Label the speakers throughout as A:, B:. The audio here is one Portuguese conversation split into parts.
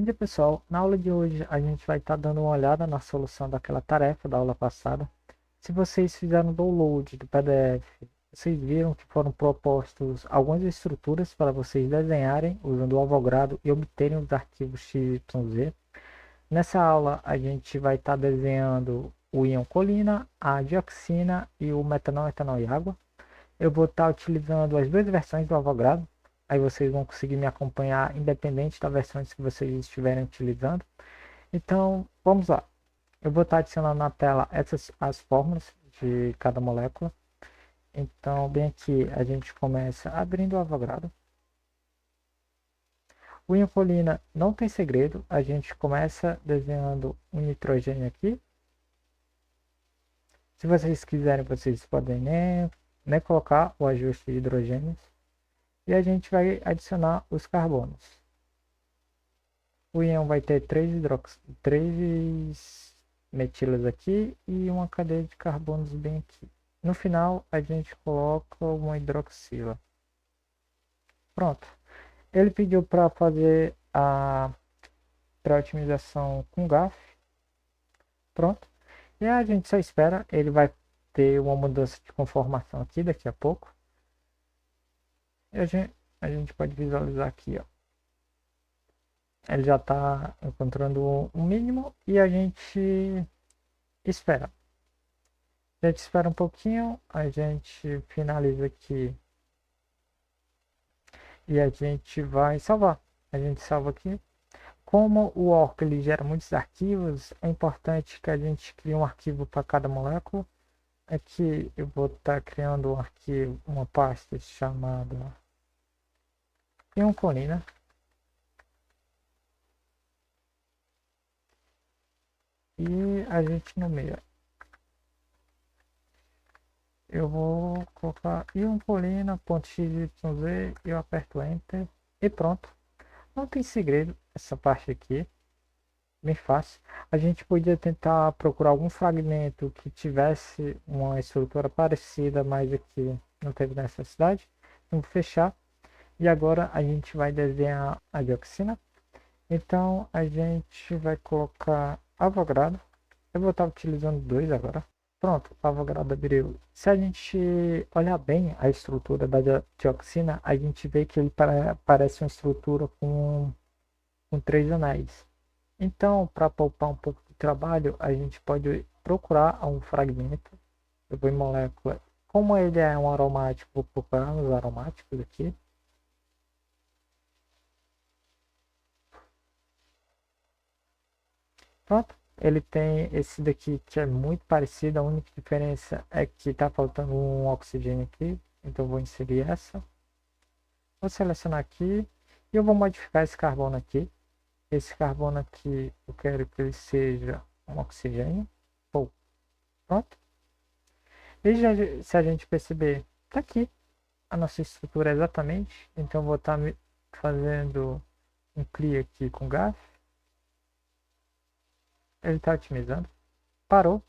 A: Bom dia, pessoal. Na aula de hoje a gente vai estar dando uma olhada na solução daquela tarefa da aula passada. Se vocês fizeram download do PDF, vocês viram que foram propostos algumas estruturas para vocês desenharem usando o Avogadro e obterem os arquivos XYZ. Nessa aula a gente vai estar desenhando o íon colina, a dioxina e o metanol, etanol e água. Eu vou estar utilizando as duas versões do Avogadro. Aí vocês vão conseguir me acompanhar independente da versão que vocês estiverem utilizando. Então, vamos lá. Eu vou estar adicionando na tela essas as fórmulas de cada molécula. Então, bem aqui, a gente começa abrindo o Avogadro. O incolina não tem segredo. A gente começa desenhando um nitrogênio aqui. Se vocês quiserem, vocês podem nem colocar o ajuste de hidrogênios. E a gente vai adicionar os carbonos. O íon vai ter três metilas aqui e uma cadeia de carbonos bem aqui. No final, a gente coloca uma hidroxila. Pronto. Ele pediu para fazer a pré-otimização com GAF. Pronto. E a gente só espera. Ele vai ter uma mudança de conformação aqui daqui a pouco. E a gente pode visualizar aqui, ó. Ele já está encontrando um mínimo e a gente espera. A gente espera um pouquinho, a gente finaliza aqui e a gente vai salvar. A gente salva aqui. Como o Orca ele gera muitos arquivos, é importante que a gente crie um arquivo para cada molécula. Aqui eu vou estar criando um arquivo, uma pasta chamada ioncolina. E a gente nomeia. Eu vou colocar ioncolina.xyz, eu aperto Enter e pronto. Não tem segredo essa parte aqui, bem fácil. A gente podia tentar procurar algum fragmento que tivesse uma estrutura parecida, mas aqui não teve necessidade. Vamos fechar. E agora a gente vai desenhar a dioxina. Então a gente vai colocar Avogadro. Eu vou estar utilizando dois agora. Pronto, o Avogadro abriu. Se a gente olhar bem a estrutura da dioxina, a gente vê que ele parece uma estrutura com três anéis. Então, para poupar um pouco de trabalho, a gente pode procurar um fragmento. Eu vou em molécula. Como ele é um aromático, vou procurar nos aromáticos aqui. Pronto. Ele tem esse daqui que é muito parecido. A única diferença é que está faltando um oxigênio aqui. Então, vou inserir essa. Vou selecionar aqui. E eu vou modificar esse carbono aqui. Esse carbono aqui, eu quero que ele seja um oxigênio. Pronto. E já, se a gente perceber, tá aqui a nossa estrutura exatamente. Então vou estar fazendo um clear aqui com GAF. Ele está otimizando. Parou.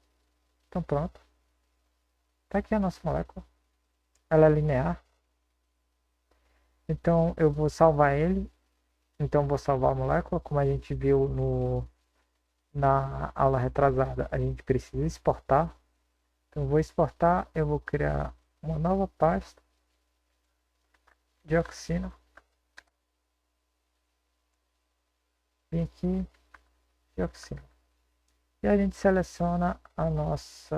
A: Então pronto. Tá aqui a nossa molécula. Ela é linear. Então eu vou salvar ele. Então vou salvar a molécula. Como a gente viu na aula retrasada, a gente precisa exportar. Então vou exportar. Eu vou criar uma nova pasta. Dioxina. Vem aqui. Dioxina. E a gente seleciona a nosso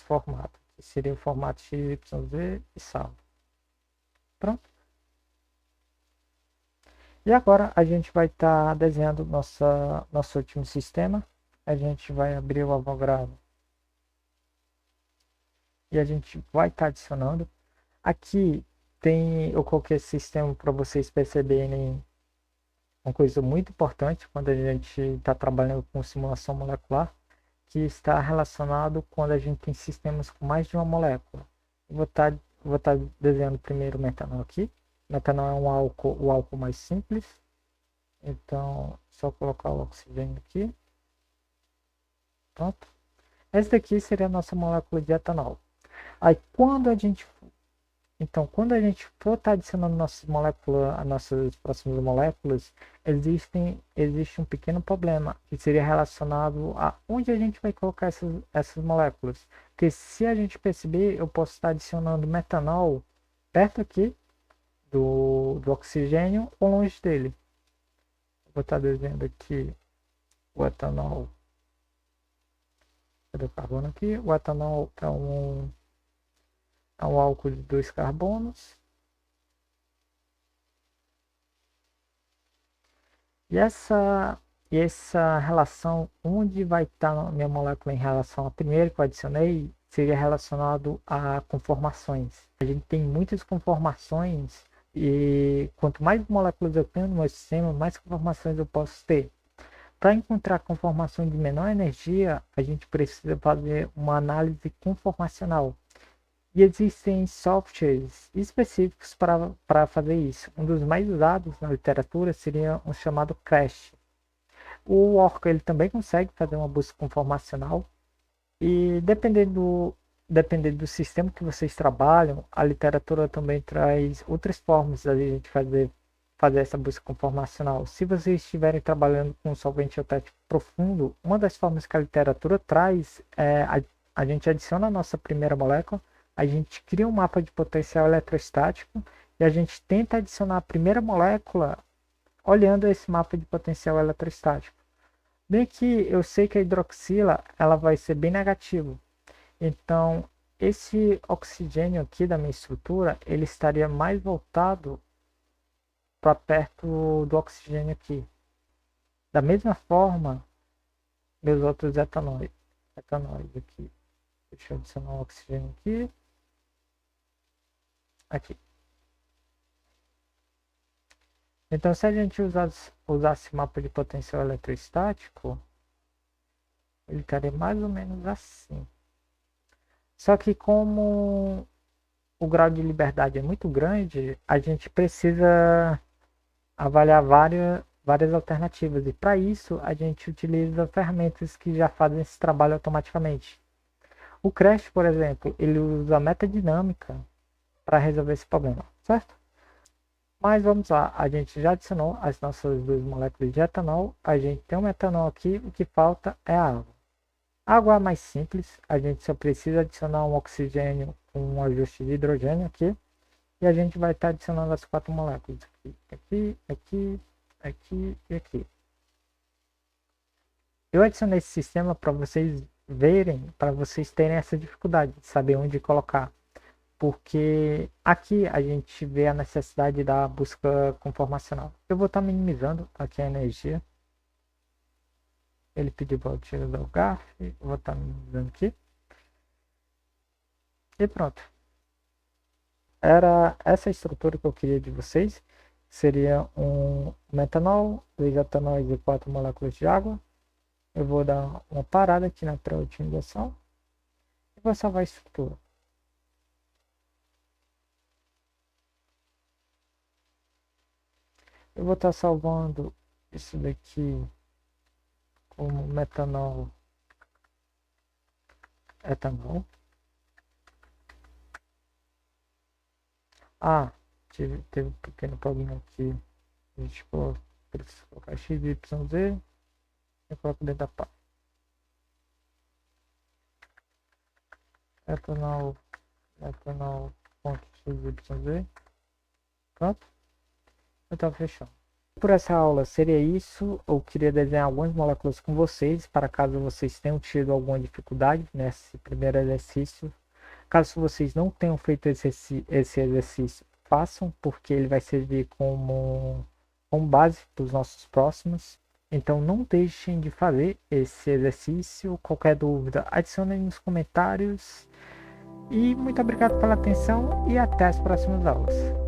A: formato, que seria o formato XYZ e salva. Pronto. E agora a gente vai estar desenhando nosso último sistema. A gente vai abrir o Avogadro e a gente vai estar adicionando. Aqui eu coloquei esse sistema para vocês perceberem uma coisa muito importante quando a gente está trabalhando com simulação molecular, que está relacionado quando a gente tem sistemas com mais de uma molécula. Vou estar desenhando primeiro o metanol aqui. Metanol é o álcool mais simples. Então, só colocar o oxigênio aqui. Pronto. Essa daqui seria a nossa molécula de etanol. Aí, quando a gente Então, quando a gente for estar adicionando nossas moléculas, as nossas próximas moléculas, existe um pequeno problema, que seria relacionado a onde a gente vai colocar essas moléculas. Porque se a gente perceber, eu posso estar adicionando metanol perto aqui do oxigênio ou longe dele. Vou estar desenhando aqui o etanol. Cadê o carbono aqui? O etanol é um álcool de 2 carbonos. E essa relação, onde vai estar a minha molécula em relação à primeira que eu adicionei, seria relacionado a conformações. A gente tem muitas conformações e quanto mais moléculas eu tenho no meu sistema, mais conformações eu posso ter. Para encontrar conformações de menor energia, a gente precisa fazer uma análise conformacional. E existem softwares específicos para fazer isso. Um dos mais usados na literatura seria um chamado CRASH. O Oracle ele também consegue fazer uma busca conformacional e dependendo do sistema que vocês trabalham, a literatura também traz outras formas da gente fazer essa busca conformacional. Se vocês estiverem trabalhando com solvente eutético profundo, uma das formas que a literatura traz é a gente adiciona a nossa primeira molécula, a gente cria um mapa de potencial eletrostático e a gente tenta adicionar a primeira molécula olhando esse mapa de potencial eletrostático. Bem que eu sei que a hidroxila ela vai ser bem negativa. Então, esse oxigênio aqui da minha estrutura, ele estaria mais voltado para perto do oxigênio aqui. Da mesma forma, meus outros etanóis aqui. Deixa eu adicionar o oxigênio aqui. Aqui. Então, se a gente usasse mapa de potencial eletrostático, ele estaria mais ou menos assim. Só que como o grau de liberdade é muito grande, a gente precisa avaliar várias alternativas. E para isso, a gente utiliza ferramentas que já fazem esse trabalho automaticamente. O Crash, por exemplo, ele usa a metadinâmica para resolver esse problema, certo? Mas vamos lá, a gente já adicionou as nossas duas moléculas de etanol, a gente tem um etanol aqui, o que falta é a água. A água é mais simples, a gente só precisa adicionar um oxigênio com um ajuste de hidrogênio aqui, e a gente vai estar adicionando as 4 moléculas aqui e aqui. Eu adicionei esse sistema para vocês verem, para vocês terem essa dificuldade de saber onde colocar. Porque aqui a gente vê a necessidade da busca conformacional. Eu vou estar minimizando aqui a energia. Ele pediu para eu tirar do garfo, vou estar minimizando aqui. E pronto. Era essa a estrutura que eu queria de vocês. Seria um metanol, 2 etanóis e 4 moléculas de água. Eu vou dar uma parada aqui na pré-otimização e vou salvar a estrutura. Eu vou estar salvando isso daqui como metanol, etanol. Ah, teve um pequeno problema aqui. A gente precisa colocar XYZ e coloco dentro da pá. Etanol.xyz. Pronto. Eu estava fechando. Por essa aula seria isso. Eu queria desenhar algumas moléculas com vocês, para caso vocês tenham tido alguma dificuldade nesse primeiro exercício. Caso vocês não tenham feito esse exercício, façam, porque ele vai servir como base para os nossos próximos. Então não deixem de fazer esse exercício. Qualquer dúvida, adicione nos comentários. E muito obrigado pela atenção e até as próximas aulas.